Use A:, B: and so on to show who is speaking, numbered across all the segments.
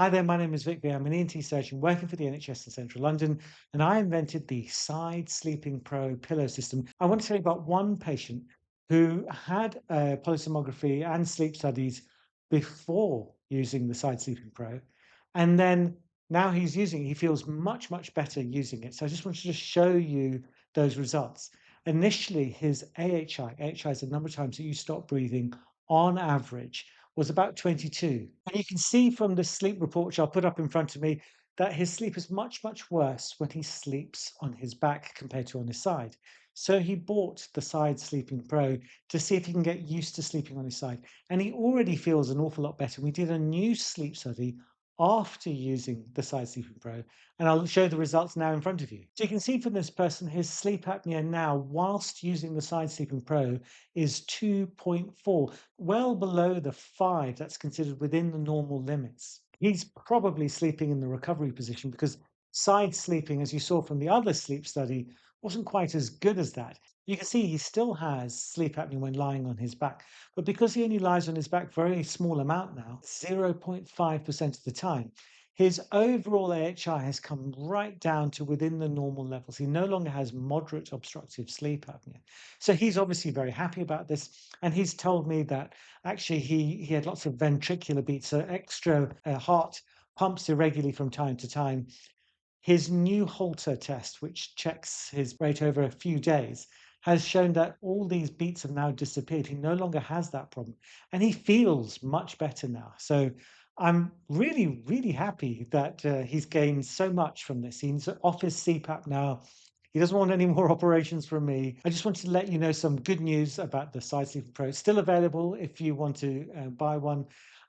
A: Hi there, my name is Vic. I'm an ENT surgeon working for the NHS in central London, and I invented the Side Sleeping Pro pillow system. I want to tell you about one patient who had polysomnography and sleep studies before using the Side Sleeping Pro, and then now he feels much, much better using it. So I just wanted to show you those results. Initially, his AHI is the number of times that you stop breathing on average, was about 22. And you can see from the sleep report, which I'll put up in front of me, that his sleep is much, much worse when he sleeps on his back compared to on his side. So he bought the Side Sleeping Pro to see if he can get used to sleeping on his side. And he already feels an awful lot better. We did a new sleep study after using the Side Sleeping Pro, and I'll show the results now in front of you. So you can see from this person, his sleep apnea now, whilst using the Side Sleeping Pro, is 2.4, well below the 5 that's considered within the normal limits. He's probably sleeping in the recovery position because side sleeping, as you saw from the other sleep study, wasn't quite as good as that. You can see he still has sleep apnea when lying on his back, but because he only lies on his back very small amount now, 0.5% of the time, his overall AHI has come right down to within the normal levels. He no longer has moderate obstructive sleep apnea. So he's obviously very happy about this, and he's told me that actually he had lots of ventricular beats, so extra heart pumps irregularly from time to time. His new Holter test, which checks his rate over a few days, has shown that all these beats have now disappeared. He no longer has that problem, and he feels much better now. So I'm really, really happy that he's gained so much from this. He's off his CPAP now. He doesn't want any more operations from me. I just wanted to let you know some good news about the Side Sleeping Pro. It's still available if you want to buy one.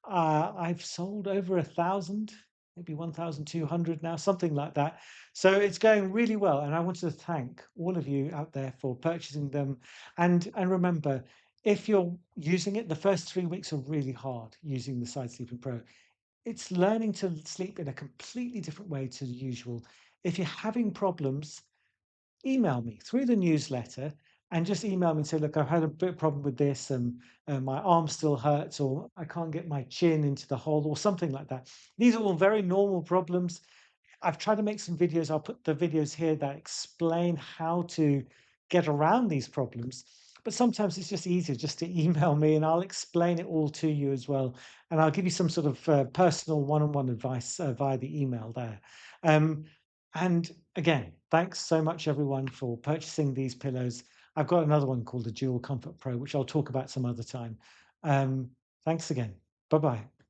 A: I've sold over 1,000, maybe 1,200 now, something like that. So it's going really well. And I wanted to thank all of you out there for purchasing them. And remember, if you're using it, the first 3 weeks are really hard using the Side Sleeping Pro. It's learning to sleep in a completely different way to the usual. If you're having problems, email me through the newsletter and just email me and say, look, I've had a bit of problem with this, and my arm still hurts, or I can't get my chin into the hole, or something like that. These are all very normal problems. I've tried to make some videos. I'll put the videos here that explain how to get around these problems. But sometimes it's just easier just to email me and I'll explain it all to you as well. And I'll give you some sort of personal one-on-one advice via the email there. Um, and again, thanks so much everyone for purchasing these pillows. I've got another one called the Dual Comfort Pro, which I'll talk about some other time. Um, Thanks again. Bye-bye.